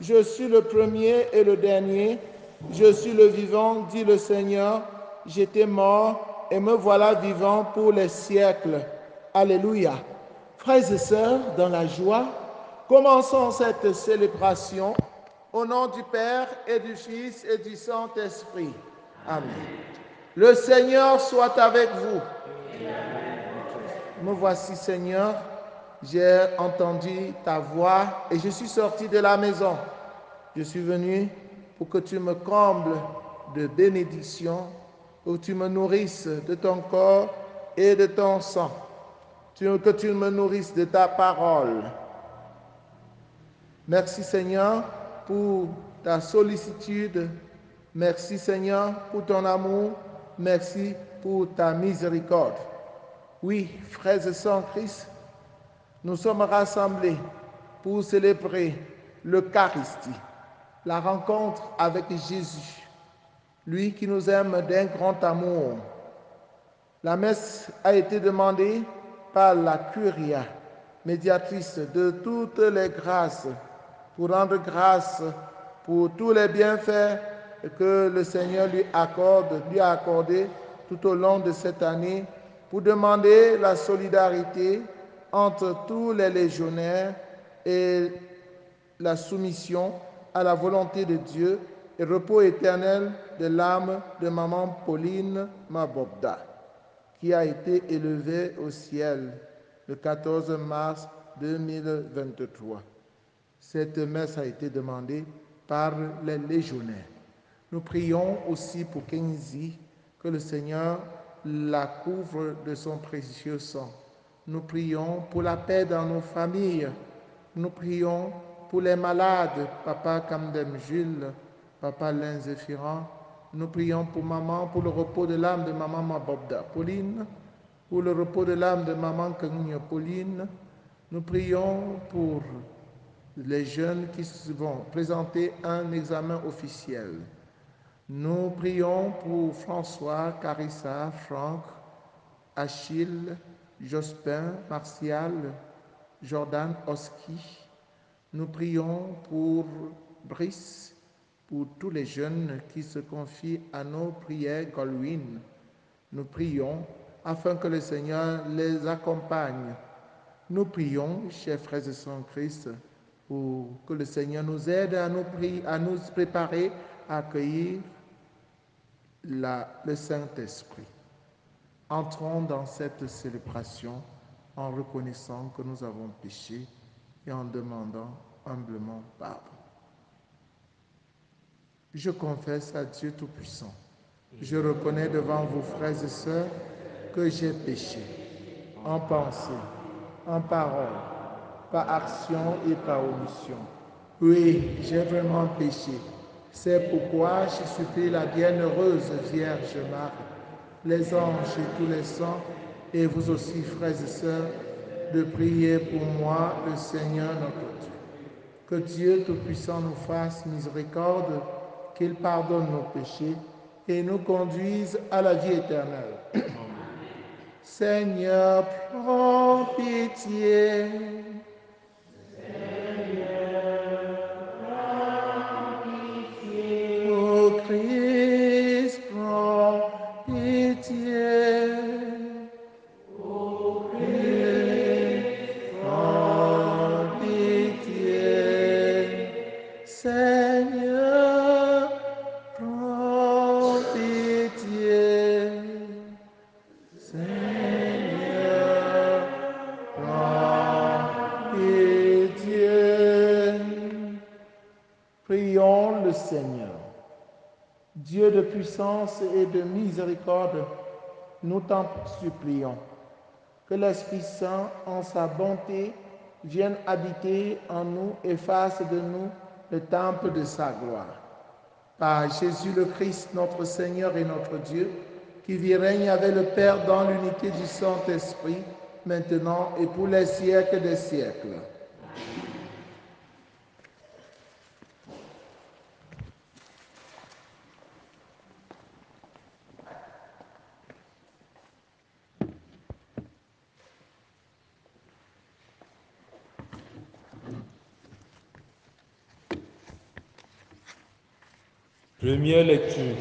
Je suis le premier et le dernier. Je suis le vivant, dit le Seigneur. J'étais mort et me voilà vivant pour les siècles. Alléluia. Frères et sœurs, dans la joie, commençons cette célébration au nom du Père et du Fils et du Saint-Esprit. Amen. Le Seigneur soit avec vous. Me voici, Seigneur. J'ai entendu ta voix et je suis sorti de la maison. Je suis venu pour que tu me combles de bénédictions, pour que tu me nourrisses de ton corps et de ton sang, que tu me nourrisses de ta parole. Merci Seigneur pour ta sollicitude. Merci Seigneur pour ton amour. Merci pour ta miséricorde. Oui, frères et sœurs en Christ, nous sommes rassemblés pour célébrer l'Eucharistie, la rencontre avec Jésus, lui qui nous aime d'un grand amour. La messe a été demandée par la Curia, médiatrice de toutes les grâces, pour rendre grâce pour tous les bienfaits que le Seigneur lui a accordé tout au long de cette année, pour demander la solidarité entre tous les légionnaires et la soumission à la volonté de Dieu et repos éternel de l'âme de maman Pauline Mabobda, qui a été élevée au ciel le 14 mars 2023. Cette messe a été demandée par les légionnaires. Nous prions aussi pour Kenzi, que le Seigneur la couvre de son précieux sang. Nous prions pour la paix dans nos familles. Nous prions pour les malades, Papa Kamdem Jules, Papa Linzéfiran. Nous prions pour maman, pour le repos de l'âme de maman Mabobda Pauline, pour le repos de l'âme de maman Kagnia Pauline. Nous prions pour les jeunes qui vont présenter un examen officiel. Nous prions pour François, Carissa, Franck, Achille, Jospin, Martial, Jordan, Oski. Nous prions pour Brice, pour tous les jeunes qui se confient à nos prières Godwin. Nous prions afin que le Seigneur les accompagne. Nous prions, chers frères et sœurs en Christ, pour que le Seigneur nous aide à nous préparer à accueillir le Saint-Esprit. Entrons dans cette célébration en reconnaissant que nous avons péché et en demandant humblement pardon. Je confesse à Dieu Tout-Puissant. Je reconnais devant vos frères et sœurs que j'ai péché en pensée, en parole, par action et par omission. Oui, j'ai vraiment péché. C'est pourquoi je supplie la bienheureuse Vierge Marie, les anges et tous les saints, et vous aussi, frères et sœurs, de prier pour moi, le Seigneur notre Dieu. Que Dieu Tout-Puissant nous fasse miséricorde, qu'il pardonne nos péchés et nous conduise à la vie éternelle. Amen. Seigneur, prends pitié. Ô Christ, prends pitié. Ô Christ, prends pitié. Seigneur, prends pitié. Seigneur, prends pitié. Prions le Seigneur. Dieu de puissance et de miséricorde, nous t'en supplions que l'Esprit Saint, en sa bonté, vienne habiter en nous et fasse de nous le temple de sa gloire. Par Jésus le Christ, notre Seigneur et notre Dieu, qui vit règne avec le Père dans l'unité du Saint-Esprit, maintenant et pour les siècles des siècles. Première lecture.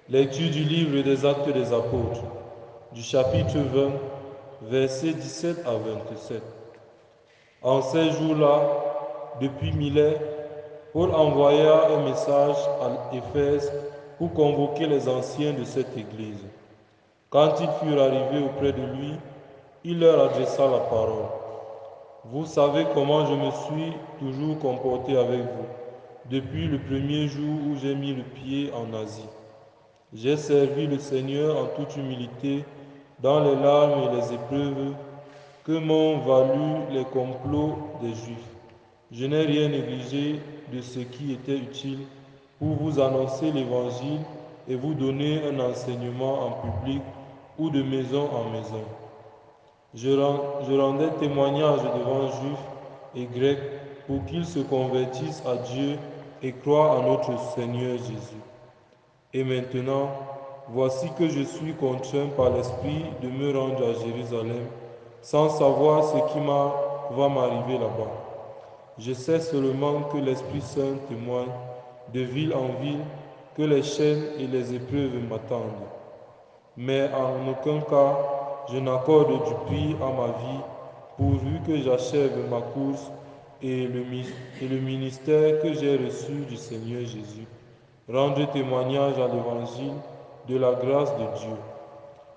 Lecture du livre des Actes des Apôtres, du chapitre 20, versets 17 à 27. En ces jours-là, depuis Milet, Paul envoya un message à Éphèse pour convoquer les anciens de cette église. Quand ils furent arrivés auprès de lui, il leur adressa la parole. Vous savez comment je me suis toujours comporté avec vous, depuis le premier jour où j'ai mis le pied en Asie. J'ai servi le Seigneur en toute humilité, dans les larmes et les épreuves que m'ont valu les complots des Juifs. Je n'ai rien négligé de ce qui était utile pour vous annoncer l'Évangile et vous donner un enseignement en public ou de maison en maison. Je rendais témoignage devant Juifs et Grecs pour qu'ils se convertissent à Dieu et croient en notre Seigneur Jésus. Et maintenant, voici que je suis contraint par l'Esprit de me rendre à Jérusalem sans savoir ce qui va m'arriver là-bas. Je sais seulement que l'Esprit Saint témoigne de ville en ville que les chaînes et les épreuves m'attendent. Mais en aucun cas, je n'accorde du prix à ma vie, pourvu que j'achève ma course et le ministère que j'ai reçu du Seigneur Jésus. Rendre témoignage à l'évangile de la grâce de Dieu.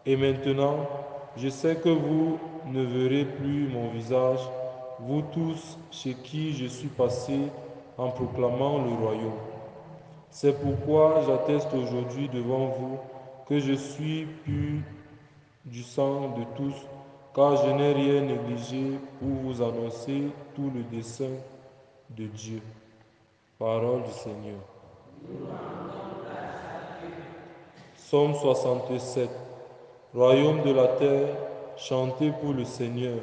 Et maintenant, je sais que vous ne verrez plus mon visage, vous tous chez qui je suis passé en proclamant le royaume. C'est pourquoi j'atteste aujourd'hui devant vous que je suis pur du sang de tous, car je n'ai rien négligé pour vous annoncer tout le dessein de Dieu. Parole du Seigneur. Psaume 67. Royaume de la terre, chantez pour le Seigneur.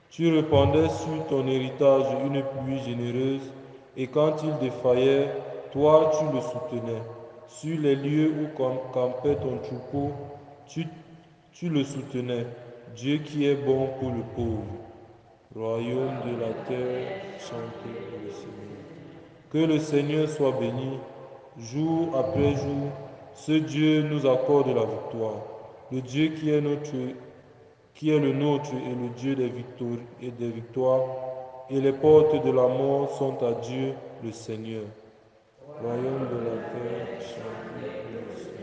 Tu répandais sur ton héritage une pluie généreuse, et quand il défaillait, toi tu le soutenais. Sur les lieux où campait ton troupeau, tu le soutenais. Dieu qui est bon pour le pauvre. Royaume de la terre, chantez pour le Seigneur. Que le Seigneur soit béni, jour après jour, ce Dieu nous accorde la victoire. Le Dieu qui est le nôtre est le Dieu des victoires, et les portes de la mort sont à Dieu le Seigneur. Royaume de la terre, chantez pour le Seigneur.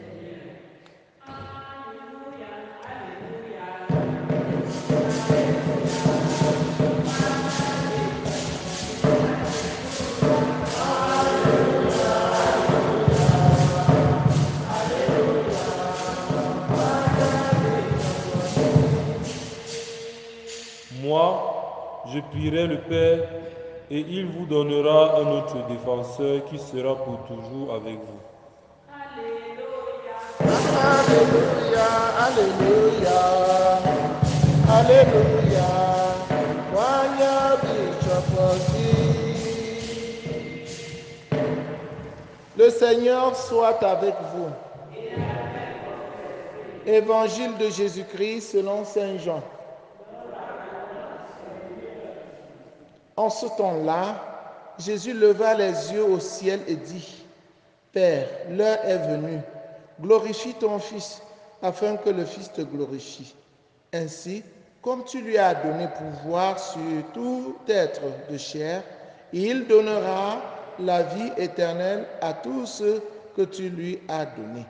Moi, je prierai le Père, et il vous donnera un autre défenseur qui sera pour toujours avec vous. Alléluia, Alléluia, Alléluia. Wanya Bichoposi. Le Seigneur soit avec vous. Évangile de Jésus-Christ selon Saint Jean. En ce temps-là, Jésus leva les yeux au ciel et dit, Père, l'heure est venue, glorifie ton Fils, afin que le Fils te glorifie. Ainsi, comme tu lui as donné pouvoir sur tout être de chair, il donnera la vie éternelle à tous ceux que tu lui as donnés.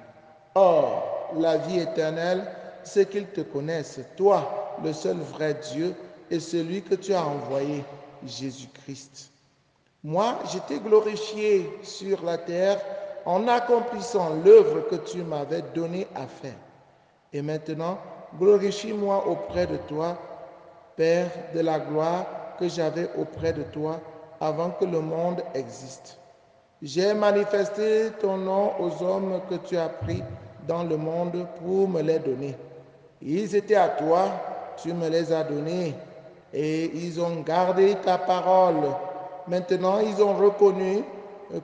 Or, la vie éternelle, c'est qu'ils te connaissent, toi, le seul vrai Dieu, et celui que tu as envoyé, Jésus-Christ. Moi, je t'ai glorifié sur la terre en accomplissant l'œuvre que tu m'avais donnée à faire. Et maintenant, glorifie-moi auprès de toi, Père, de la gloire que j'avais auprès de toi avant que le monde existe. J'ai manifesté ton nom aux hommes que tu as pris dans le monde pour me les donner. Ils étaient à toi, tu me les as donnés, et ils ont gardé ta parole. Maintenant, ils ont reconnu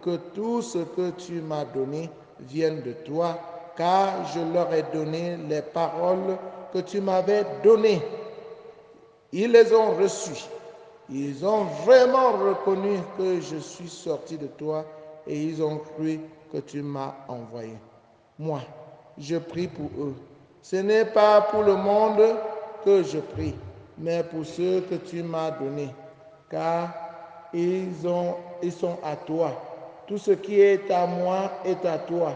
que tout ce que tu m'as donné vient de toi, car je leur ai donné les paroles que tu m'avais données. Ils les ont reçues. Ils ont vraiment reconnu que je suis sorti de toi et ils ont cru que tu m'as envoyé. Moi, je prie pour eux. Ce n'est pas pour le monde que je prie, mais pour ceux que tu m'as donnés, car ils sont à toi. Tout ce qui est à moi est à toi,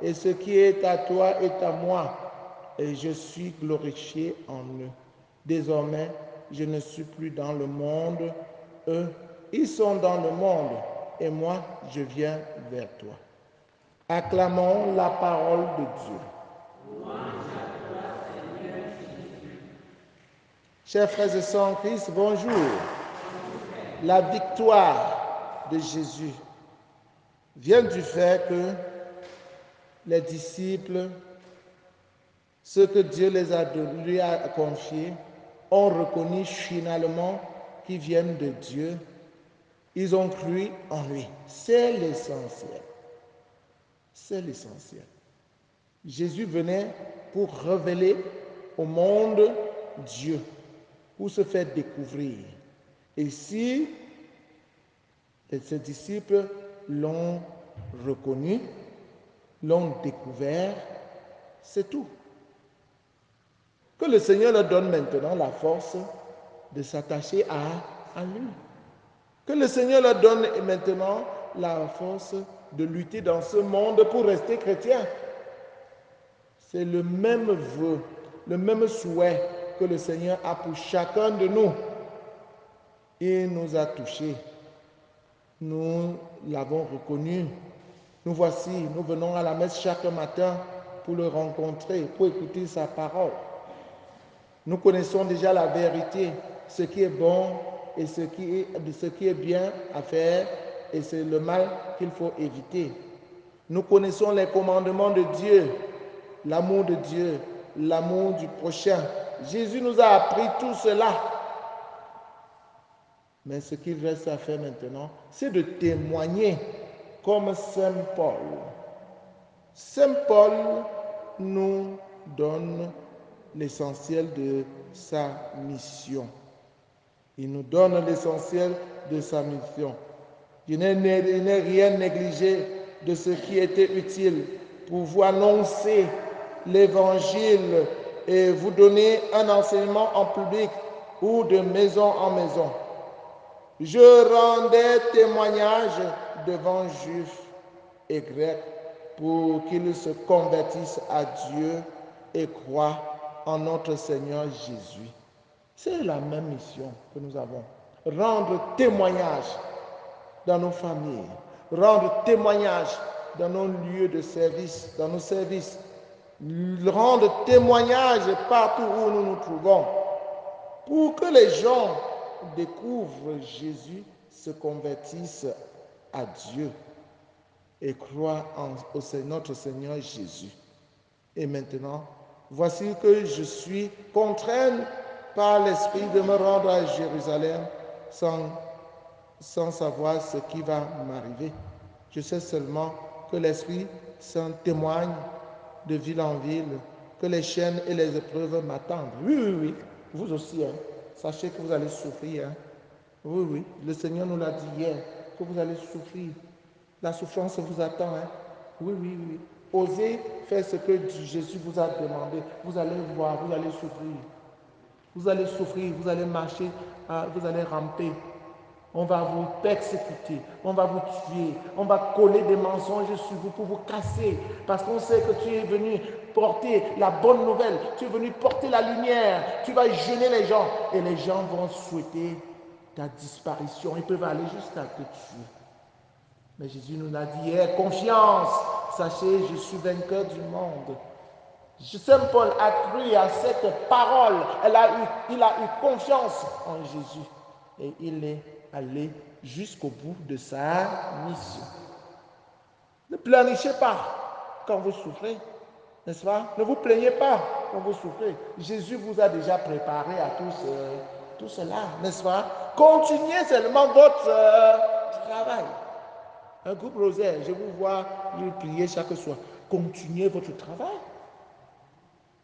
et ce qui est à toi est à moi, et je suis glorifié en eux. Désormais, je ne suis plus dans le monde, eux, ils sont dans le monde, et moi, je viens vers toi. Acclamons la parole de Dieu. Chers frères et sœurs en Christ, bonjour. La victoire de Jésus vient du fait que les disciples, ce que Dieu lui a confié, ont reconnu finalement qu'ils viennent de Dieu. Ils ont cru en lui. C'est l'essentiel. C'est l'essentiel. Jésus venait pour révéler au monde Dieu, pour se faire découvrir. Et si ses disciples l'ont reconnu, l'ont découvert, c'est tout. Que le Seigneur leur donne maintenant la force de s'attacher à lui. Que le Seigneur leur donne maintenant la force de lutter dans ce monde pour rester chrétien. C'est le même vœu, le même souhait que le Seigneur a pour chacun de nous. Il nous a touchés. Nous l'avons reconnu. Nous voici, nous venons à la messe chaque matin pour le rencontrer, pour écouter sa parole. Nous connaissons déjà la vérité, ce qui est bon et ce qui est bien à faire et c'est le mal qu'il faut éviter. Nous connaissons les commandements de Dieu, l'amour de Dieu, l'amour du prochain. Jésus nous a appris tout cela. Mais ce qu'il reste à faire maintenant, c'est de témoigner comme Saint Paul. Saint Paul nous donne l'essentiel de sa mission. Il nous donne l'essentiel de sa mission. Il n'est rien négligé de ce qui était utile pour vous annoncer l'évangile et vous donner un enseignement en public ou de maison en maison. Je rendais témoignage devant Juifs et Grecs pour qu'ils se convertissent à Dieu et croient en notre Seigneur Jésus. C'est la même mission que nous avons. Rendre témoignage dans nos familles, rendre témoignage dans nos lieux de service, dans nos services, rendre témoignage partout où nous nous trouvons, pour que les gens découvrent Jésus, se convertissent à Dieu et croient en notre Seigneur Jésus. Et maintenant, voici que je suis contraint par l'Esprit de me rendre à Jérusalem sans savoir ce qui va m'arriver. Je sais seulement que l'Esprit Saint témoigne de ville en ville, que les chaînes et les épreuves m'attendent. Oui, vous aussi, hein. Sachez que vous allez souffrir. Hein. Oui, le Seigneur nous l'a dit hier, que vous allez souffrir. La souffrance vous attend. Hein. Oui. Osez faire ce que Jésus vous a demandé. Vous allez voir, vous allez souffrir. Vous allez souffrir, vous allez marcher, vous allez ramper. On va vous persécuter, on va vous tuer, on va coller des mensonges sur vous pour vous casser. Parce qu'on sait que tu es venu porter la bonne nouvelle, tu es venu porter la lumière, tu vas gêner les gens. Et les gens vont souhaiter ta disparition, ils peuvent aller jusqu'à te tuer. Mais Jésus nous a dit, aie confiance, sachez, je suis vainqueur du monde. Saint Paul a cru à cette parole, il a eu confiance en Jésus et il est allé jusqu'au bout de sa mission. Ne pleurnichez pas quand vous souffrez, n'est-ce pas? Ne vous plaignez pas quand vous souffrez. Jésus vous a déjà préparé à tout cela, n'est-ce pas? Continuez seulement votre travail. Un groupe rosaire, je vous vois prier chaque soir. Continuez votre travail.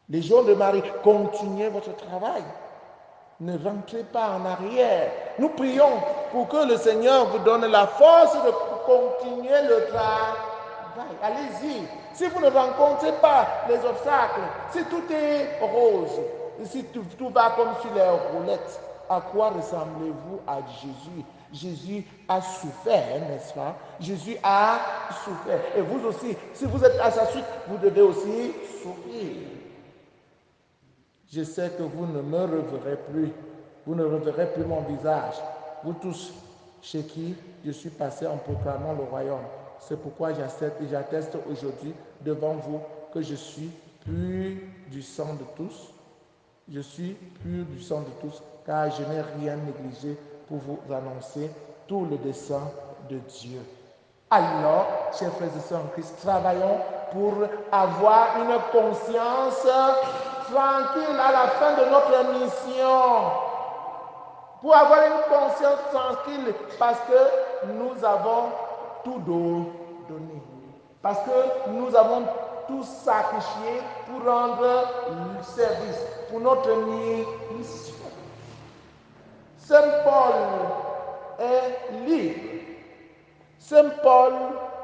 Les jours de Marie, continuez votre travail. Ne rentrez pas en arrière. Nous prions pour que le Seigneur vous donne la force de continuer le travail. Allez-y. Si vous ne rencontrez pas les obstacles, si tout est rose, si tout va comme sur les roulettes, à quoi ressemblez-vous à Jésus? Jésus a souffert, n'est-ce pas? Jésus a souffert. Et vous aussi, si vous êtes à sa suite, vous devez aussi souffrir. Je sais que vous ne me reverrez plus. Vous ne reverrez plus mon visage. Vous tous, chez qui je suis passé en proclamant le royaume. C'est pourquoi j'atteste aujourd'hui devant vous que je suis pur du sang de tous. Je suis pur du sang de tous, car je n'ai rien négligé pour vous annoncer tout le dessein de Dieu. Alors, chers frères et sœurs en Christ, travaillons pour avoir une conscience tranquille à la fin de notre mission. Pour avoir une conscience tranquille, parce que nous avons tout donné. Parce que nous avons tout sacrifié pour rendre le service, pour notre mission. Saint Paul est libre. Saint Paul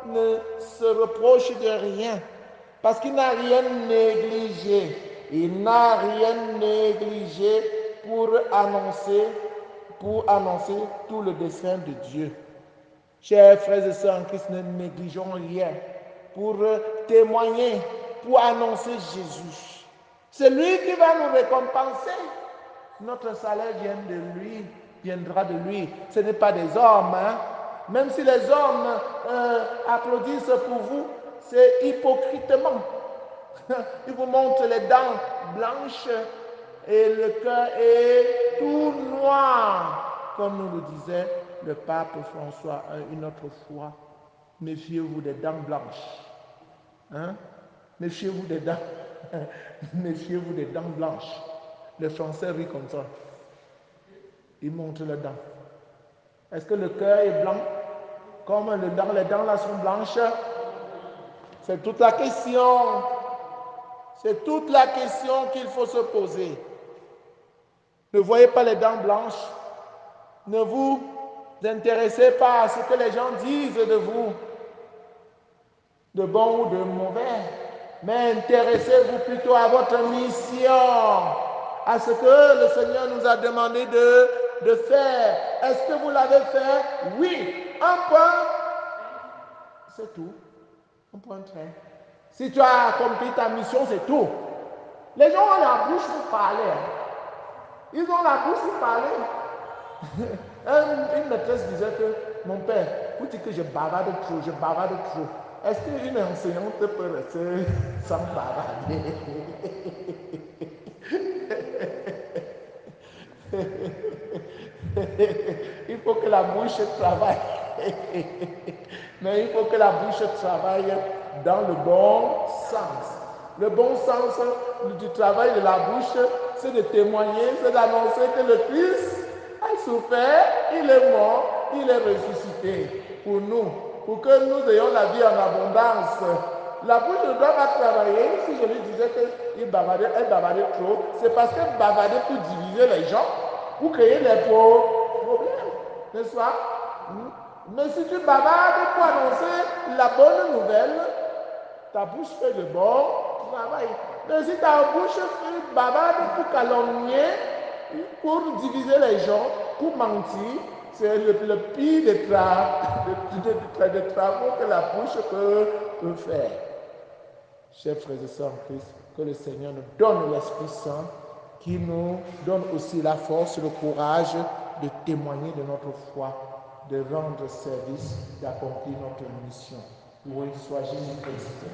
ne se reproche de rien parce qu'il n'a rien négligé. Il n'a rien négligé pour annoncer tout le dessein de Dieu. Chers frères et sœurs en Christ, ne négligeons rien pour témoigner, pour annoncer Jésus. C'est lui qui va nous récompenser. Notre salaire viendra de lui. Ce n'est pas des hommes, hein? Même si les hommes applaudissent pour vous, c'est hypocritement. Ils vous montrent les dents blanches et le cœur est tout noir. Comme nous le disait le pape François une autre fois, méfiez-vous des dents blanches. Hein? Méfiez-vous des dents. Méfiez-vous des dents blanches. Les Français rient comme ça. Ils montrent les dents. Est-ce que le cœur est blanc? Comme les dents là sont blanches? C'est toute la question. C'est toute la question qu'il faut se poser. Ne voyez pas les dents blanches. Ne vous intéressez pas à ce que les gens disent de vous, de bon ou de mauvais, mais intéressez-vous plutôt à votre mission, à ce que le Seigneur nous a demandé de faire. Est-ce que vous l'avez fait? Oui. Un point, c'est tout. Un point trait. Si tu as accompli ta mission, c'est tout. Les gens ont la bouche pour parler. Ils ont la bouche pour parler. Une maîtresse disait que mon père, vous dites que je bavarde trop. Est-ce qu'une enseignante peut rester sans bavarder? Il faut que la bouche travaille. Mais il faut que la bouche travaille dans le bon sens. Le bon sens du travail de la bouche, c'est de témoigner, c'est d'annoncer que le Christ a souffert, il est mort, il est ressuscité pour nous, pour que nous ayons la vie en abondance. La bouche ne doit pas travailler. Si je lui disais qu'elle bavardait trop, c'est parce qu'elle bavardait pour diviser les gens, pour créer des problèmes, n'est-ce pas? Mais si tu bavardes pour annoncer la bonne nouvelle, ta bouche fait le bon travail. Mais si ta bouche bavarde pour calomnier, pour diviser les gens, pour mentir, c'est le pire des travaux que la bouche peut faire. Chers frères et sœurs en Christ, que le Seigneur nous donne l'Esprit Saint, qui nous donne aussi la force, le courage de témoigner de notre foi, de rendre service, d'accomplir notre mission. Loué soit Jésus-Christ.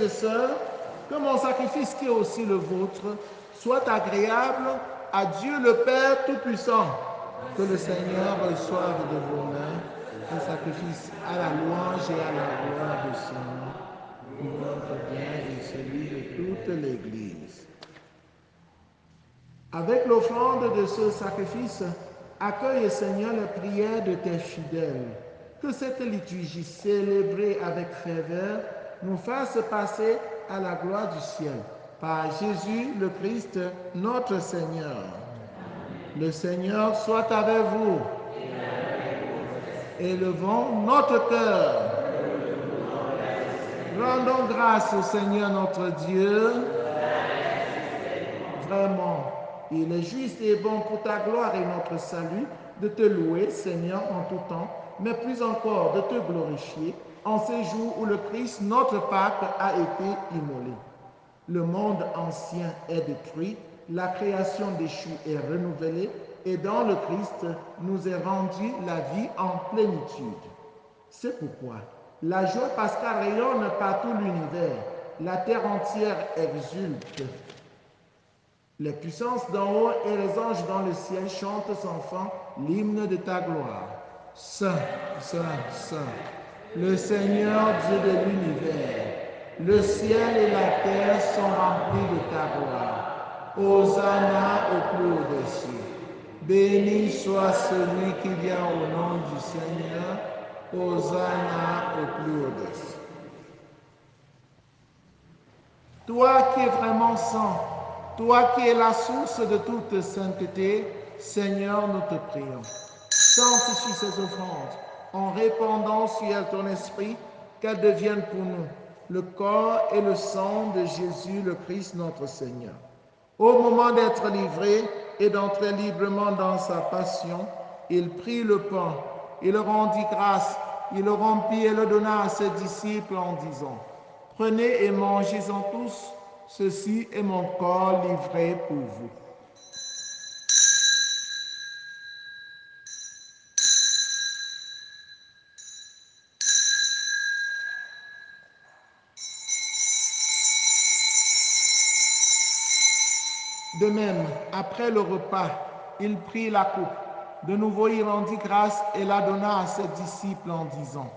et sœurs, que mon sacrifice qui est aussi le vôtre soit agréable à Dieu le Père Tout-Puissant. Que le Seigneur reçoive de vos mains un sacrifice à la louange et à la gloire de son nom, pour votre bien et celui de toute l'Église. Avec l'offrande de ce sacrifice, accueille, Seigneur, les prières de tes fidèles. Que cette liturgie célébrée avec ferveur nous fasse passer à la gloire du ciel. Par Jésus le Christ, notre Seigneur. Le Seigneur soit avec vous. Élevons notre cœur. Rendons grâce au Seigneur notre Dieu. Vraiment, il est juste et bon pour ta gloire et notre salut de te louer, Seigneur, en tout temps, mais plus encore de te glorifier en ces jours où le Christ, notre Pâque, a été immolé. Le monde ancien est détruit, la création déchue est renouvelée, et dans le Christ nous est rendue la vie en plénitude. C'est pourquoi la joie pascale rayonne par tout l'univers, la terre entière exulte. Les puissances d'en haut et les anges dans le ciel chantent sans fin l'hymne de ta gloire. Saint, Saint, Saint, le Seigneur Dieu de l'univers, le ciel et la terre sont remplis de ta gloire. Hosanna au plus haut des cieux. Béni soit celui qui vient au nom du Seigneur. Hosanna au plus haut des cieux. Toi qui es vraiment saint, toi qui es la source de toute sainteté, Seigneur, nous te prions. Sanctifie ces offrandes en répandant sur elles ton esprit, qu'elles deviennent pour nous le corps et le sang de Jésus le Christ notre Seigneur. Au moment d'être livré et d'entrer librement dans sa passion, il prit le pain, il rendit grâce, il le rompit et le donna à ses disciples en disant: Prenez et mangez-en tous, ceci est mon corps livré pour vous. De même, après le repas, il prit la coupe. De nouveau, il rendit grâce et la donna à ses disciples en disant: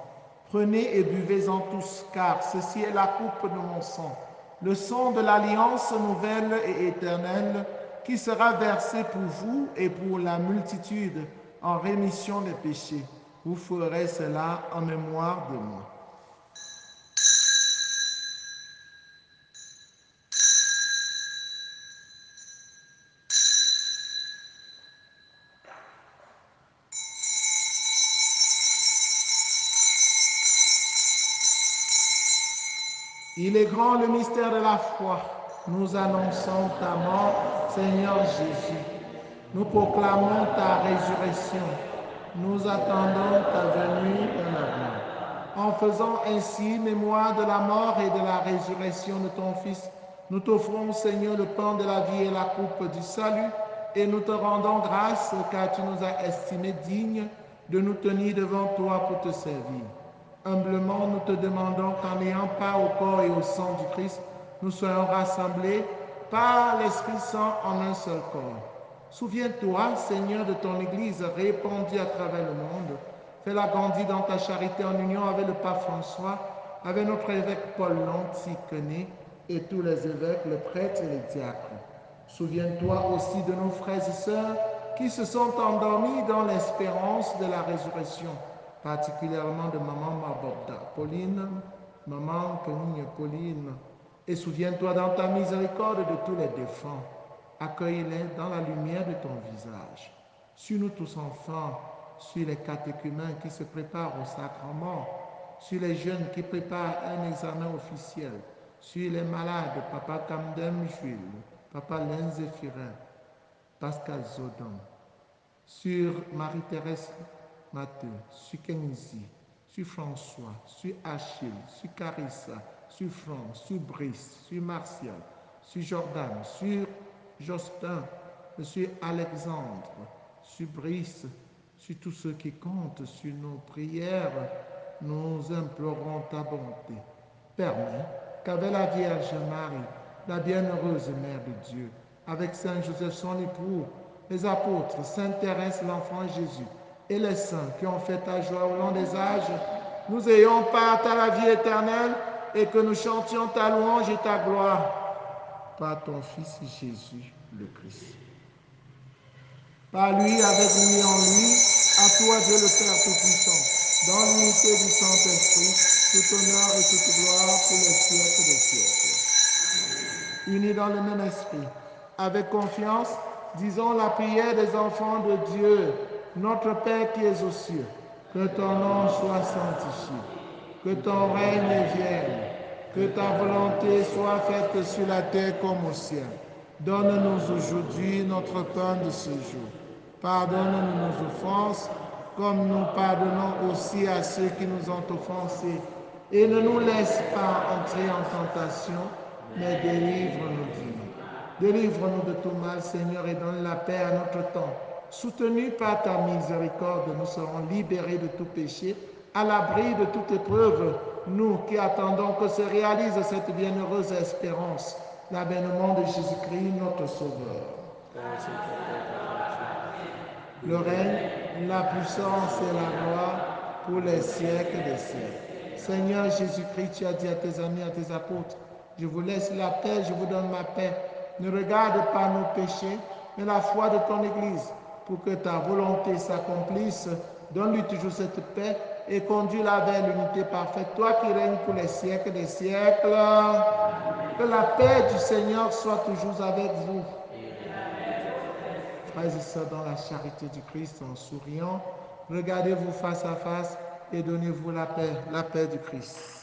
Prenez et buvez-en tous, car ceci est la coupe de mon sang, le sang de l'alliance nouvelle et éternelle, qui sera versé pour vous et pour la multitude en rémission des péchés. Vous ferez cela en mémoire de moi. Il est grand le mystère de la foi. Nous annonçons ta mort, Seigneur Jésus. Nous proclamons ta résurrection. Nous attendons ta venue dans l'avenir. En faisant ainsi mémoire de la mort et de la résurrection de ton Fils, nous t'offrons, Seigneur, le pain de la vie et la coupe du salut, et nous te rendons grâce car tu nous as estimés dignes de nous tenir devant toi pour te servir. Humblement, nous te demandons qu'en ayant part au corps et au sang du Christ, nous soyons rassemblés par l'Esprit Saint en un seul corps. Souviens-toi, Seigneur, de ton Église répandue à travers le monde. Fais-la grandir dans ta charité en union avec le pape François, avec notre évêque Paul Lantiquené et tous les évêques, les prêtres et les diacres. Souviens-toi aussi de nos frères et sœurs qui se sont endormis dans l'espérance de la résurrection, particulièrement de maman Maboda Pauline, maman Kenigne Pauline, et souviens-toi dans ta miséricorde de tous les défunts. Accueille-les dans la lumière de ton visage. Sur nous tous enfants, sur les catéchumènes qui se préparent au sacrement, sur les jeunes qui préparent un examen officiel, sur les malades, Papa Camden Jules, Papa Lenzéphirin, Pascal Zodon, sur Marie-Thérèse Matteux, sur Kenzie, sur François, sur Achille, sur Carissa, sur Franck, sur Brice, sur Martial, sur Jordan, sur Justin, sur Alexandre, sur Brice, sur tous ceux qui comptent sur nos prières, nous implorons ta bonté. Permets qu'avec la Vierge Marie, la bienheureuse Mère de Dieu, avec Saint Joseph son époux, les apôtres, Sainte Thérèse, l'enfant Jésus, et les saints qui ont fait ta joie au long des âges, nous ayons part à la vie éternelle et que nous chantions ta louange et ta gloire par ton Fils Jésus le Christ. Par lui, avec lui, en lui, à toi Dieu le Père Tout-Puissant, dans l'unité du Saint-Esprit, tout honneur et toute gloire pour les siècles des siècles. Unis dans le même esprit, avec confiance, disons la prière des enfants de Dieu, notre Père qui es aux cieux, que ton nom soit sanctifié, que ton règne vienne, que ta volonté soit faite sur la terre comme au ciel. Donne-nous aujourd'hui notre pain de ce jour. Pardonne-nous nos offenses, comme nous pardonnons aussi à ceux qui nous ont offensés. Et ne nous laisse pas entrer en tentation, mais délivre-nous du mal. Délivre-nous de tout mal, Seigneur, et donne la paix à notre temps. Soutenus par ta miséricorde, nous serons libérés de tout péché, à l'abri de toute épreuve, nous qui attendons que se réalise cette bienheureuse espérance, l'avènement de Jésus-Christ, notre Sauveur. Le règne, la puissance et la gloire pour les siècles des siècles. Seigneur Jésus-Christ, tu as dit à tes amis, à tes apôtres, je vous laisse la paix, je vous donne ma paix. Ne regarde pas nos péchés, mais la foi de ton Église, pour que ta volonté s'accomplisse. Donne-lui toujours cette paix et conduis-la vers l'unité parfaite. Toi qui règnes pour les siècles des siècles, que la paix du Seigneur soit toujours avec vous. Frères et sœurs, dans la charité du Christ, en souriant, regardez-vous face à face et donnez-vous la paix du Christ.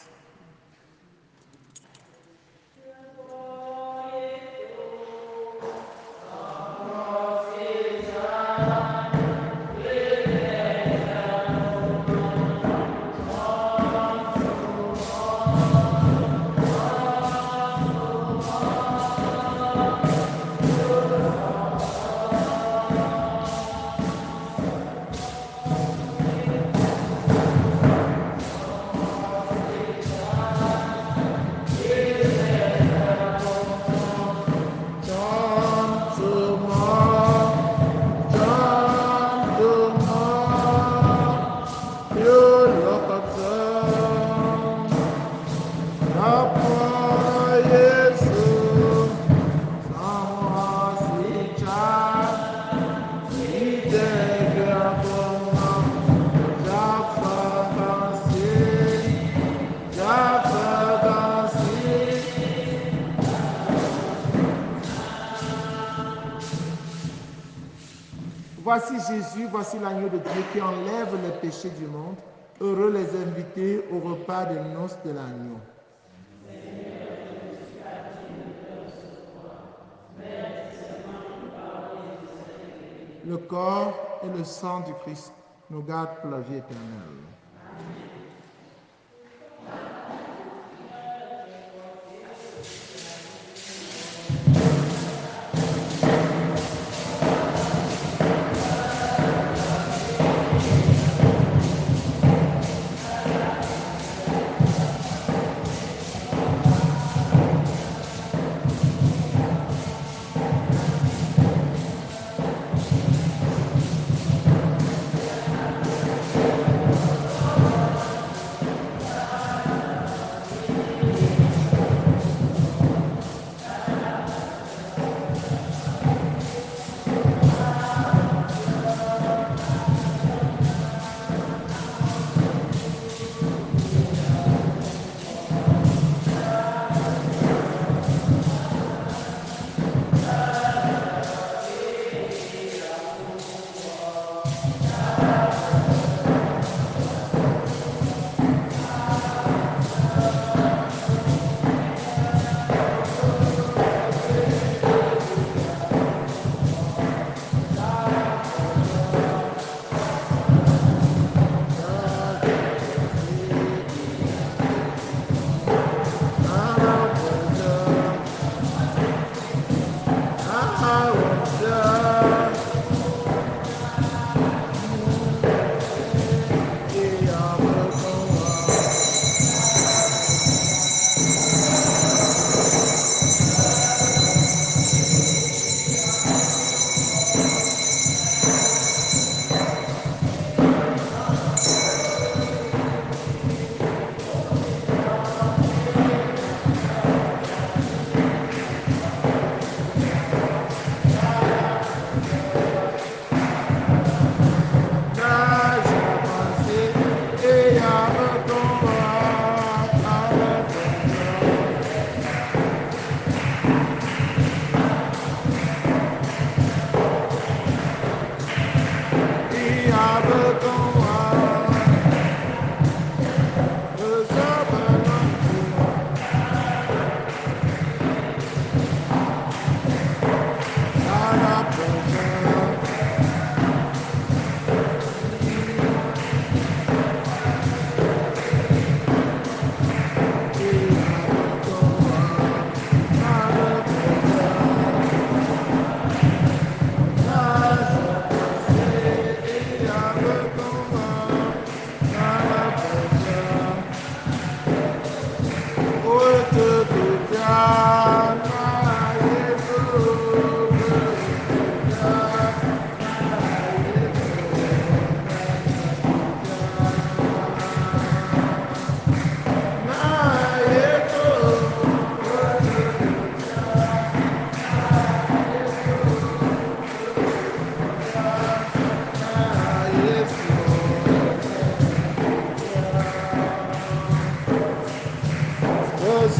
Voici Jésus, voici l'agneau de Dieu qui enlève les péchés du monde. Heureux les invités au repas des noces de l'agneau. Le corps et le sang du Christ nous gardent pour la vie éternelle.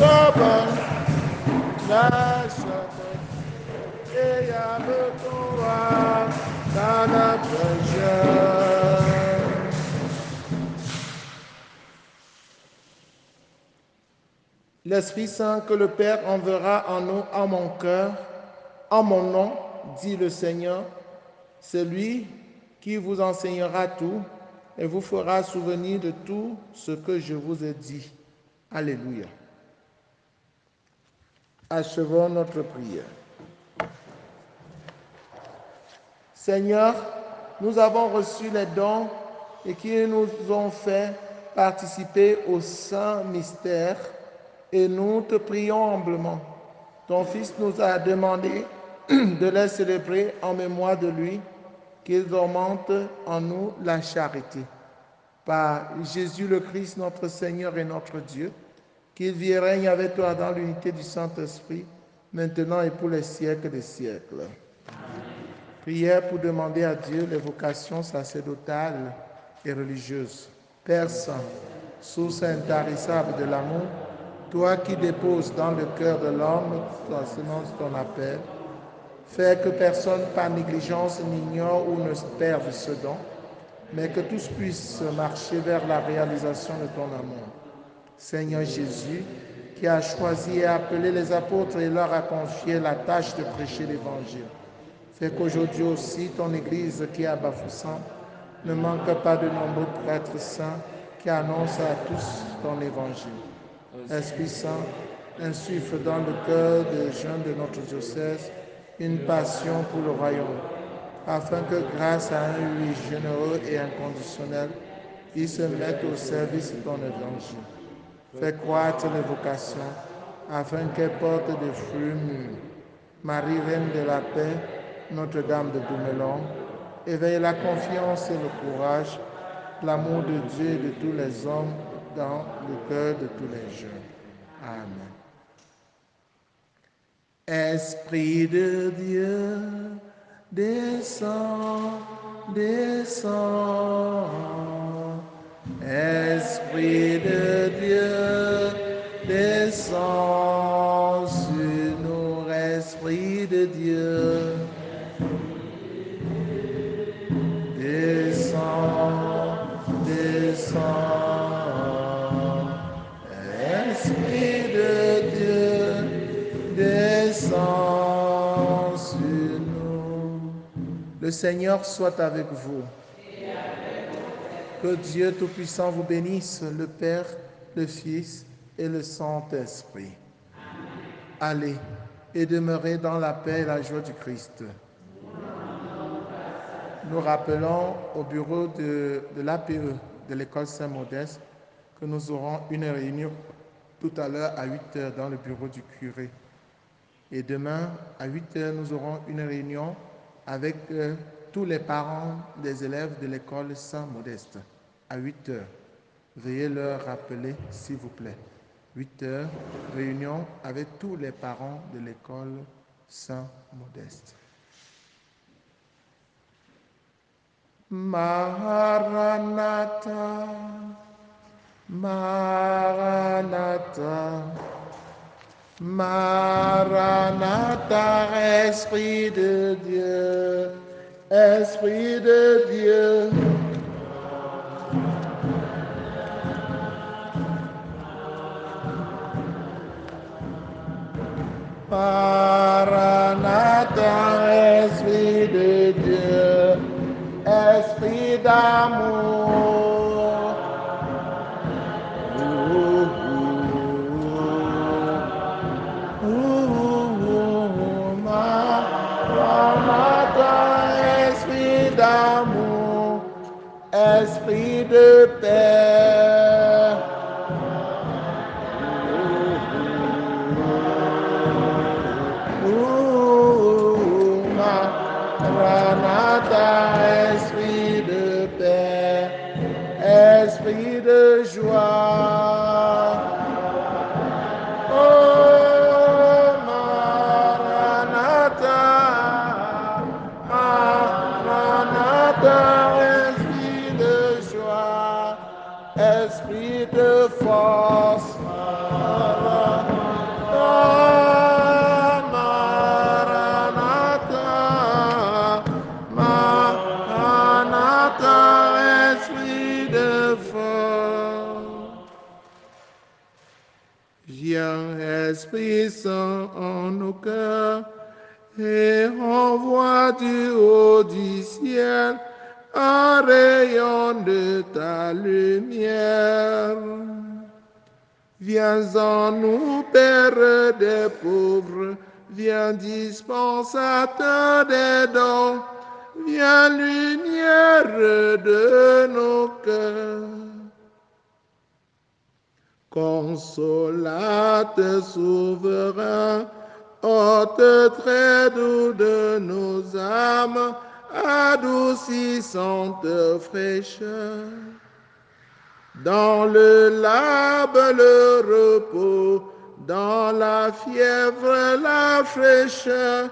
Soban, Nashaban, Eyamutua, Nana Pressure. L'Esprit Saint que le Père enverra en nous, en mon cœur, en mon nom, dit le Seigneur, c'est lui qui vous enseignera tout et vous fera souvenir de tout ce que je vous ai dit. Alléluia. Achevons notre prière. Seigneur, nous avons reçu les dons et qui nous ont fait participer au saint mystère et nous te prions humblement. Ton Fils nous a demandé de les célébrer en mémoire de lui, qu'ils augmentent en nous la charité. Par Jésus le Christ, notre Seigneur et notre Dieu, qu'il vit et règne avec toi dans l'unité du Saint-Esprit, maintenant et pour les siècles des siècles. Amen. Prière pour demander à Dieu les vocations sacerdotales et religieuses. Père Saint, source intarissable de l'amour, toi qui déposes dans le cœur de l'homme la semence de ton appel, fais que personne par négligence n'ignore ou ne perde ce don, mais que tous puissent marcher vers la réalisation de ton amour. Seigneur Jésus, qui a choisi et appelé les apôtres et leur a confié la tâche de prêcher l'Évangile, fais qu'aujourd'hui aussi ton Église qui est à Bafoussam ne manque pas de nombreux prêtres saints qui annoncent à tous ton Évangile. Esprit Saint, insuffle dans le cœur des jeunes de notre diocèse une passion pour le royaume, afin que grâce à un oui généreux et inconditionnel, ils se mettent au service de ton évangile. Fais croître les vocations, afin qu'elles portent des fruits mûrs. Marie, Reine de la paix, Notre-Dame de Doumelon, éveille la confiance et le courage, l'amour de Dieu et de tous les hommes dans le cœur de tous les jeunes. Amen. Esprit de Dieu, descends, descends. Esprit de Dieu, descends sur nous, Esprit de Dieu. Descends, descends. Esprit de Dieu, descends sur nous. Le Seigneur soit avec vous. Que Dieu Tout-Puissant vous bénisse, le Père, le Fils et le Saint-Esprit. Allez et demeurez dans la paix et la joie du Christ. Nous rappelons au bureau de l'APE, de l'école Saint-Modeste, que nous aurons une réunion tout à l'heure à 8h dans le bureau du curé. Et demain, à 8h, nous aurons une réunion avec tous les parents des élèves de l'école Saint-Modeste. À 8h. Veuillez leur rappeler, s'il vous plaît. 8h, réunion avec tous les parents de l'école Saint-Modeste. Maranatha, Maranatha, Maranatha, Esprit de Dieu, Esprit de Dieu. Maranatha, Esprit de Dieu, Esprit d'amour. Maranatha, Esprit d'amour, Esprit de paix. Maranatha, Esprit de paix, Esprit de joie. Oh, Maranatha, Maranatha, Esprit de joie, Esprit de force. Viens, Esprit Saint, en nos cœurs, et envoie du haut du ciel un rayon de ta lumière. Viens en nous, Père des pauvres, viens dispensateur des dons, viens lumière de nos cœurs. Consolateur souverain, hôte très doux de nos âmes, adoucissante fraîcheur. Dans le labe, le repos, dans la fièvre, la fraîcheur,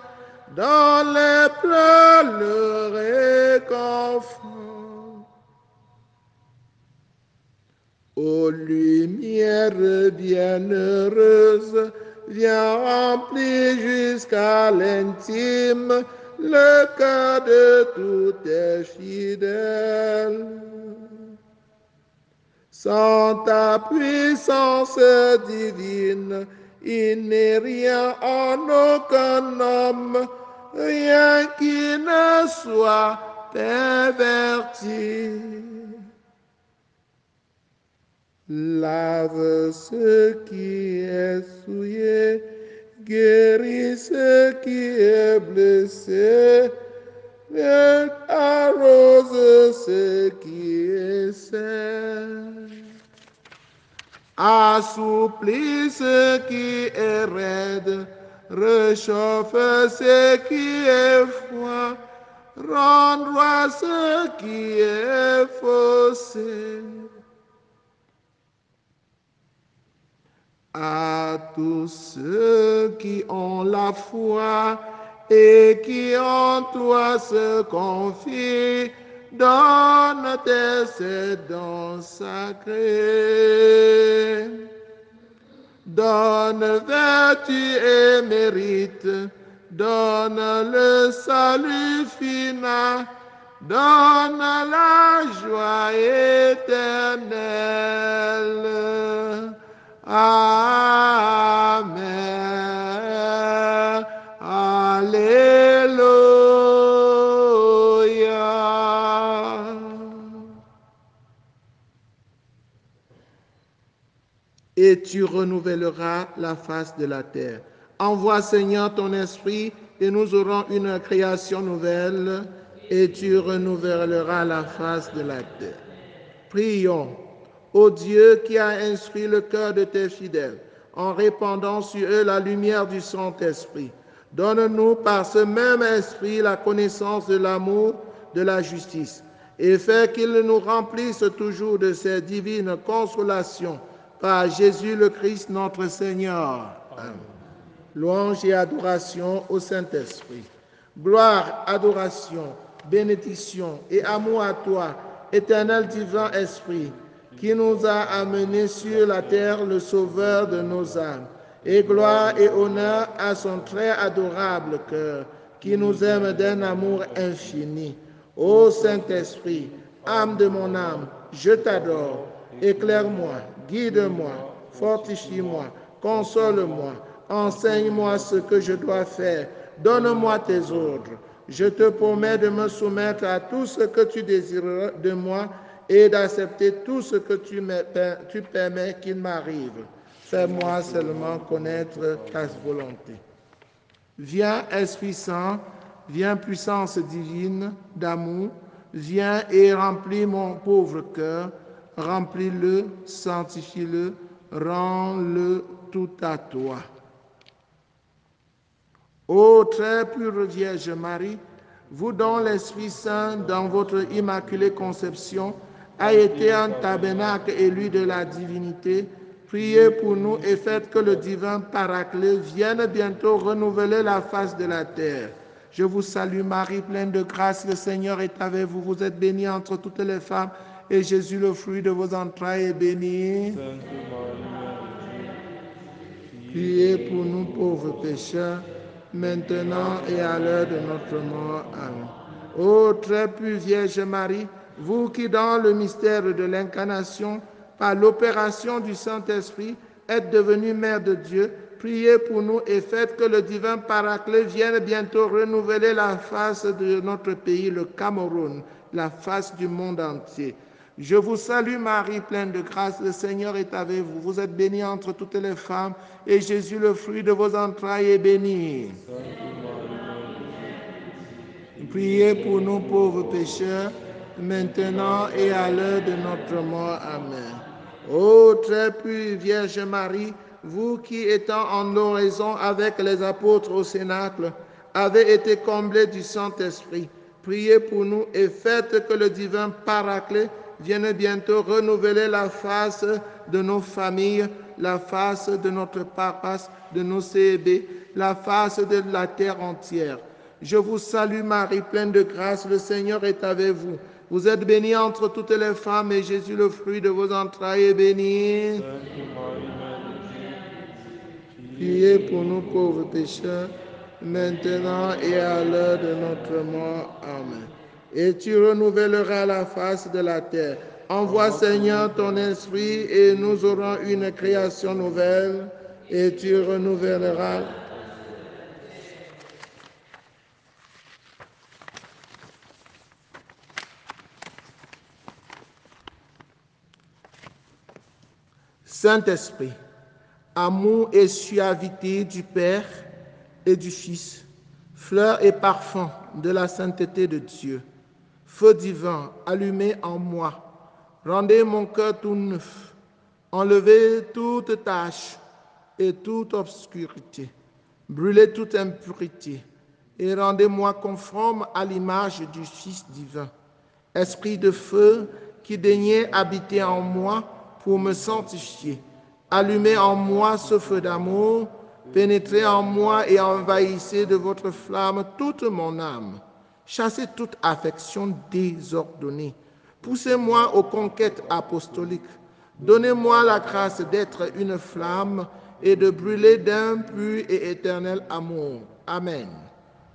dans les pleurs, le réconfort. Ô lumière bienheureuse, viens remplir jusqu'à l'intime le cœur de tous tes fidèles. Sans ta puissance divine, il n'est rien en aucun homme, rien qui ne soit perverti. Lave ce qui est souillé, guéris ce qui est blessé, arrose ce qui est sec. Assouplis ce qui est raide, réchauffe ce qui est froid, rends droit ce qui est faussé. À tous ceux qui ont la foi et qui en toi se confient, donne tes dons sacrés. Donne vertu et mérite, donne le salut final, donne la joie éternelle. Amen. Alléluia. Et tu renouvelleras la face de la terre. Envoie, Seigneur, ton esprit et nous aurons une création nouvelle et tu renouvelleras la face de la terre. Prions. Ô Dieu qui a instruit le cœur de tes fidèles en répandant sur eux la lumière du Saint-Esprit, donne-nous par ce même esprit la connaissance de l'amour, de la justice, et fais qu'il nous remplisse toujours de ces divines consolations par Jésus le Christ notre Seigneur. Amen. Louange et adoration au Saint-Esprit. Gloire, adoration, bénédiction et amour à toi, éternel divin Esprit, qui nous a amenés sur la terre le Sauveur de nos âmes, et gloire et honneur à son très adorable cœur, qui nous aime d'un amour infini. Ô Saint-Esprit, âme de mon âme, je t'adore, éclaire-moi, guide-moi, fortifie-moi, console-moi, enseigne-moi ce que je dois faire, donne-moi tes ordres. Je te promets de me soumettre à tout ce que tu désireras de moi et d'accepter tout ce que tu permets qu'il m'arrive. Fais-moi seulement connaître ta volonté. Viens, Esprit Saint, viens, puissance divine d'amour, viens et remplis mon pauvre cœur, remplis-le, sanctifie-le, rends-le tout à toi. Ô très pure Vierge Marie, vous dont l'Esprit Saint, dans votre immaculée conception, a été un tabernacle élu de la divinité, priez pour nous et faites que le divin Paraclet vienne bientôt renouveler la face de la terre. Je vous salue Marie, pleine de grâce, le Seigneur est avec vous. Vous êtes bénie entre toutes les femmes, et Jésus, le fruit de vos entrailles, est béni. Sainte Marie, Mère de Dieu, Priez pour nous pauvres pécheurs, maintenant et à l'heure de notre mort. Amen. Ô très pure Vierge Marie, vous qui dans le mystère de l'incarnation, par l'opération du Saint-Esprit, êtes devenue mère de Dieu, priez pour nous et faites que le divin Paraclet vienne bientôt renouveler la face de notre pays, le Cameroun, la face du monde entier. Je vous salue Marie, pleine de grâce, le Seigneur est avec vous. Vous êtes bénie entre toutes les femmes, et Jésus, le fruit de vos entrailles, est béni. Priez pour nous pauvres pécheurs, maintenant et à l'heure de notre mort. Amen. Ô très pure Vierge Marie, vous qui étant en oraison avec les apôtres au Cénacle, avez été comblés du Saint-Esprit, priez pour nous et faites que le divin Paraclet vienne bientôt renouveler la face de nos familles, la face de notre paroisse, de nos CEB, la face de la terre entière. Je vous salue Marie, pleine de grâce, le Seigneur est avec vous. Vous êtes bénie entre toutes les femmes et Jésus, le fruit de vos entrailles, est béni. Priez pour nous pauvres pécheurs, maintenant et à l'heure de notre mort. Amen. Et tu renouvelleras la face de la terre. Envoie Seigneur ton esprit et nous aurons une création nouvelle et tu renouvelleras. Saint-Esprit, amour et suavité du Père et du Fils, fleur et parfum de la sainteté de Dieu, feu divin allumé en moi, rendez mon cœur tout neuf, enlevez toute tache et toute obscurité, brûlez toute impureté et rendez-moi conforme à l'image du Fils divin. Esprit de feu qui daignez habiter en moi pour me sanctifier, allumez en moi ce feu d'amour, pénétrez en moi et envahissez de votre flamme toute mon âme. Chassez toute affection désordonnée. Poussez-moi aux conquêtes apostoliques. Donnez-moi la grâce d'être une flamme et de brûler d'un pur et éternel amour. Amen.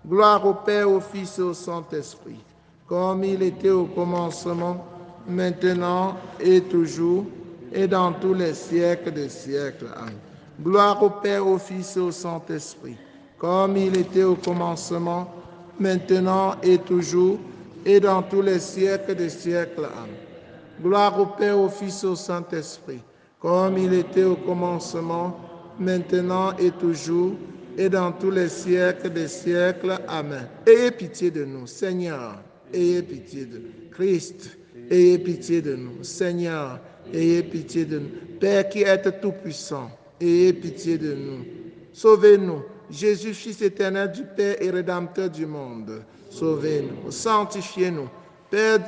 Gloire au Père, au Fils et au Saint-Esprit, comme il était au commencement, maintenant et toujours, et dans tous les siècles des siècles. Amen. Gloire au Père, au Fils et au Saint-Esprit, comme il était au commencement, maintenant et toujours, et dans tous les siècles des siècles. Amen. Gloire au Père, au Fils et au Saint-Esprit, comme il était au commencement, maintenant et toujours, et dans tous les siècles des siècles. Amen. Ayez pitié de nous, Seigneur, ayez pitié de nous. Christ, ayez pitié de nous. Seigneur, ayez pitié de nous. Père qui êtes tout-puissant, ayez pitié de nous. Sauvez-nous. Jésus, Fils éternel du Père et Rédempteur du monde, sauvez-nous. Sanctifiez-nous. Père,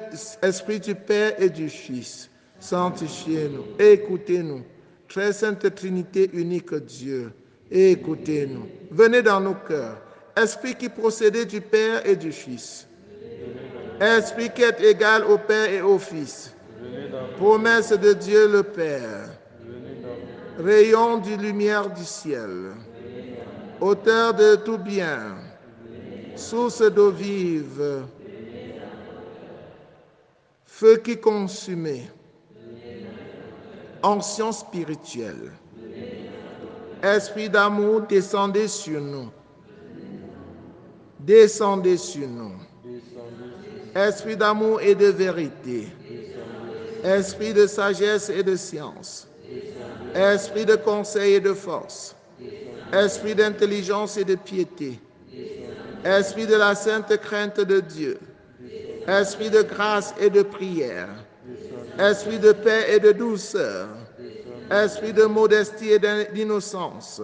Esprit du Père et du Fils, sanctifiez-nous. Écoutez-nous. Très sainte Trinité unique Dieu, écoutez-nous. Venez dans nos cœurs. Esprit qui procédait du Père et du Fils. Esprit qui est égal au Père et au Fils. Promesse de Dieu le Père. Rayon de lumière du ciel. Auteur de tout bien. Source d'eau vive. Feu qui consumait. Onction spirituelle. Esprit d'amour, descendez sur nous. Descendez sur nous. Esprit d'amour et de vérité. Esprit de sagesse et de science. Esprit de conseil et de force. Esprit d'intelligence et de piété. Esprit de la sainte crainte de Dieu. Esprit de grâce et de prière. Esprit de paix et de douceur. Esprit de modestie et d'innocence.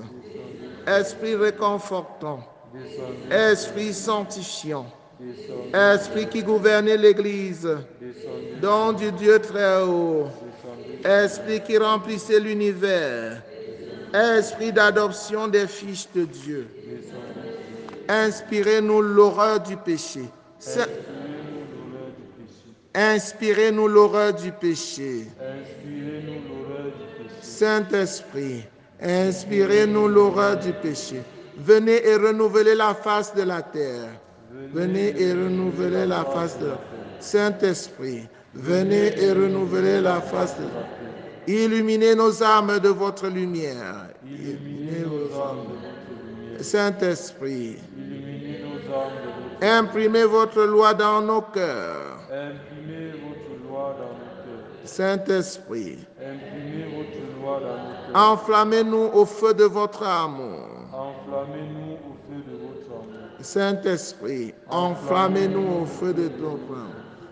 Esprit réconfortant. Esprit sanctifiant. Esprit qui gouvernait l'Église. Don du Dieu très haut. Esprit qui remplissait l'univers. Esprit d'adoption des fils de Dieu. Inspirez-nous l'horreur du péché. Inspirez-nous l'horreur du péché. Saint-Esprit, inspirez-nous l'horreur du péché. Venez et renouvelez la face de la terre. Venez et renouvelez la face de la terre. Saint-Esprit, venez et renouvelez la face de la terre. Illuminez nos âmes de votre lumière. Illuminez nos âmes de votre lumière. Saint-Esprit, Illuminez nos âmes de votre lumière. imprimez votre loi dans nos cœurs. Imprimez votre loi dans nos cœurs. Saint-Esprit, Imprimez votre loi dans nos cœurs. enflammez-nous au feu de votre amour. Enflammez-nous au feu de votre amour. Saint-Esprit, enflammez-nous au feu de ton amour.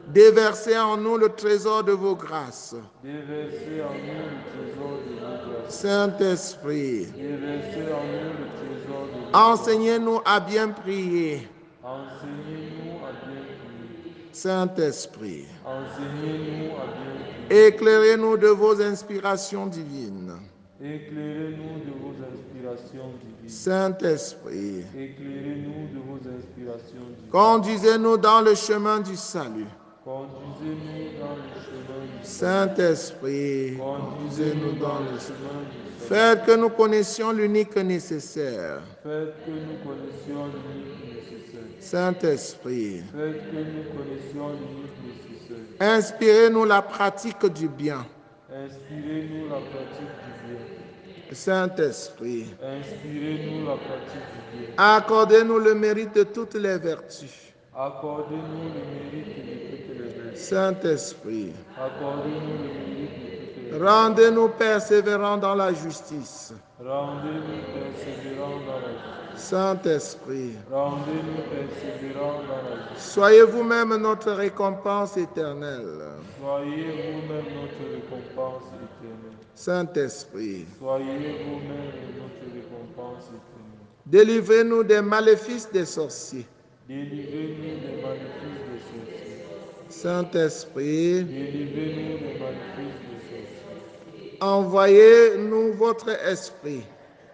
Déversez en nous le trésor de vos grâces. Déversez en nous le trésor de vos grâces. Saint-Esprit, Déversez en nous le trésor de vos grâces. enseignez-nous à bien prier. Enseignez-nous à bien prier. Saint-Esprit, Enseignez-nous à bien prier. éclairez-nous de vos inspirations divines. Éclairez-nous de vos inspirations divines. Saint-Esprit, Éclairez-nous de vos inspirations divines. conduisez-nous dans le chemin du salut. Conduisez-nous dans le chemin du salut. Saint-Esprit, Conduisez-nous dans le chemin du salut. faites que nous connaissions l'unique nécessaire. Faites que nous connaissions l'unique nécessaire. Saint-Esprit, Faites que nous connaissions l'unique nécessaire. inspirez-nous la pratique du bien. Inspirez-nous la pratique du bien. Saint-Esprit, Inspirez-nous la pratique du bien. accordez-nous le mérite de toutes les vertus. Accordez-nous le mérite de toutes les vertus. Saint-Esprit, Accordez-nous le mérite de toutes les vertus. rendez-nous persévérants dans la justice. Rendez-nous persévérants dans la justice. Saint-Esprit, Rendez-nous persévérants dans la justice. soyez vous-même notre récompense éternelle. Soyez vous-même notre récompense éternelle. Saint-Esprit, Soyez vous-même notre récompense éternelle. délivrez-nous des maléfices des sorciers. Délivrez-nous des maléfices des sorciers. Saint-Esprit, Délivrez-nous des maléfices des sorciers. envoyez-nous votre esprit.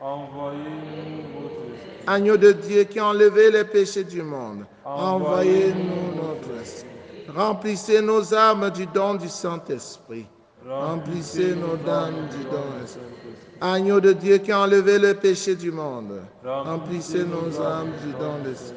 Envoyez-nous votre esprit. Agneau de Dieu qui a enlevé les péchés du monde, envoyez-nous notre esprit. Remplissez nos âmes du don du Saint-Esprit. Remplissez nos âmes du don du Saint-Esprit. Agneau de Dieu qui a enlevé le péché du monde, remplissez nos âmes du don du Saint-Esprit.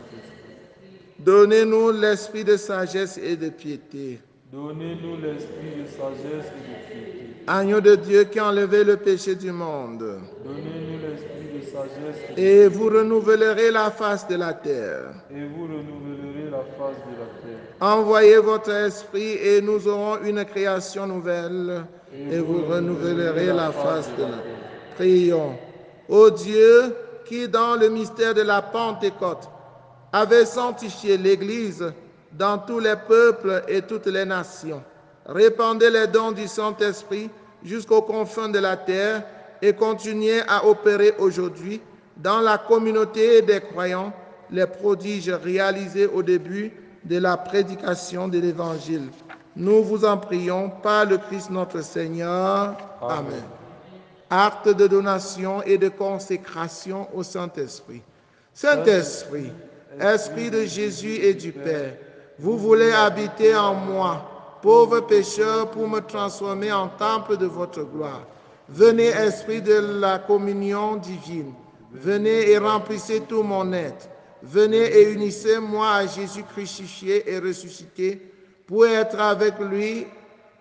Donnez-nous l'esprit de sagesse et de piété. Donnez-nous l'esprit de sagesse et de piété. Agneau de Dieu qui a enlevé le péché du monde, Donnez-nous l'esprit de sagesse et de et vous renouvellerez la face de la terre. et vous renouvellerez la face de la terre. Envoyez votre esprit et nous aurons une création nouvelle et vous renouvellerez la face de la terre. Prions. Ô Dieu, qui dans le mystère de la Pentecôte avait sanctifié l'Église dans tous les peuples et toutes les nations, répandez les dons du Saint-Esprit jusqu'aux confins de la terre et continuez à opérer aujourd'hui dans la communauté des croyants les prodiges réalisés au début de la prédication de l'Évangile. Nous vous en prions par le Christ notre Seigneur. Amen. Acte de donation et de consécration au Saint-Esprit. Saint-Esprit, Esprit de Jésus et du Père, vous voulez habiter en moi, pauvre pécheur, pour me transformer en temple de votre gloire. Venez, Esprit de la communion divine, venez et remplissez tout mon être. Venez et unissez-moi à Jésus crucifié et ressuscité pour être avec lui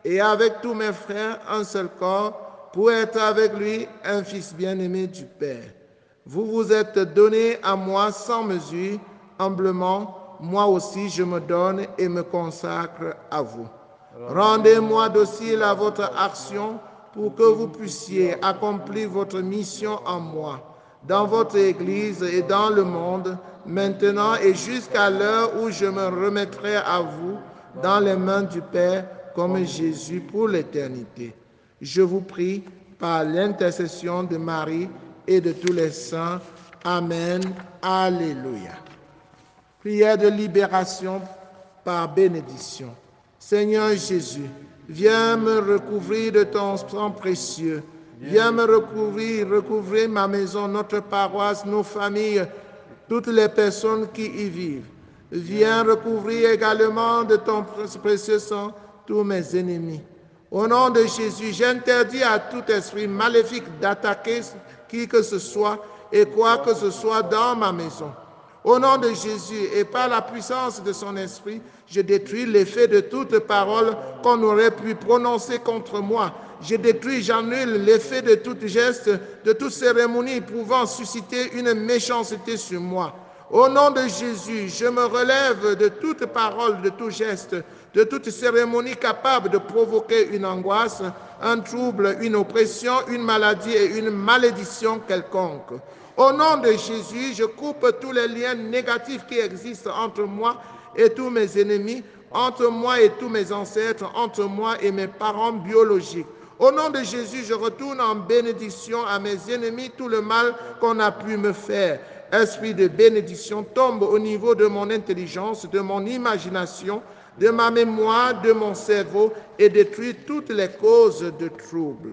et avec tous mes frères un seul corps, pour être avec lui un fils bien-aimé du Père. Vous vous êtes donné à moi sans mesure, humblement, moi aussi je me donne et me consacre à vous. Rendez-moi docile à votre action pour que vous puissiez accomplir votre mission en moi, dans votre Église et dans le monde, maintenant et jusqu'à l'heure où je me remettrai à vous dans les mains du Père comme Jésus pour l'éternité. Je vous prie par l'intercession de Marie et de tous les saints. Amen. Alléluia. Prière de libération par bénédiction. Seigneur Jésus, viens me recouvrir de ton sang précieux. Viens me recouvrir ma maison, notre paroisse, nos familles, toutes les personnes qui y vivent. Viens recouvrir également de ton précieux sang tous mes ennemis. Au nom de Jésus, j'interdis à tout esprit maléfique d'attaquer qui que ce soit et quoi que ce soit dans ma maison. Au nom de Jésus et par la puissance de son esprit, je détruis l'effet de toute parole qu'on aurait pu prononcer contre moi. Je détruis, j'annule l'effet de tout geste, de toute cérémonie pouvant susciter une méchanceté sur moi. Au nom de Jésus, je me relève de toute parole, de tout geste, de toute cérémonie capable de provoquer une angoisse, un trouble, une oppression, une maladie et une malédiction quelconque. Au nom de Jésus, je coupe tous les liens négatifs qui existent entre moi et tous mes ennemis, entre moi et tous mes ancêtres, entre moi et mes parents biologiques. Au nom de Jésus, je retourne en bénédiction à mes ennemis tout le mal qu'on a pu me faire. Esprit de bénédiction tombe au niveau de mon intelligence, de mon imagination, de ma mémoire, de mon cerveau et détruit toutes les causes de troubles.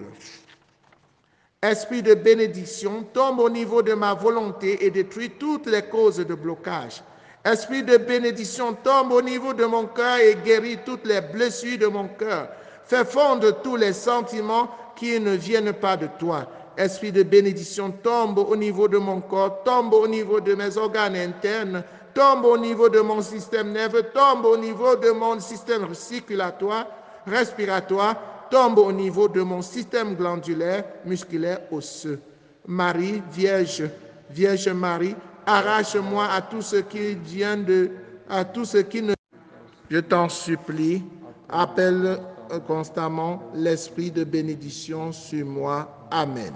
Esprit de bénédiction tombe au niveau de ma volonté et détruit toutes les causes de blocage. Esprit de bénédiction tombe au niveau de mon cœur et guérit toutes les blessures de mon cœur. Fais fondre tous les sentiments qui ne viennent pas de toi. Esprit de bénédiction tombe au niveau de mon corps, tombe au niveau de mes organes internes, tombe au niveau de mon système nerveux, tombe au niveau de mon système circulatoire, respiratoire, tombe au niveau de mon système glandulaire, musculaire, osseux. Marie, Vierge Marie, arrache-moi à tout ce qui vient à tout ce qui ne... Je t'en supplie, appelle constamment l'esprit de bénédiction sur moi. Amen.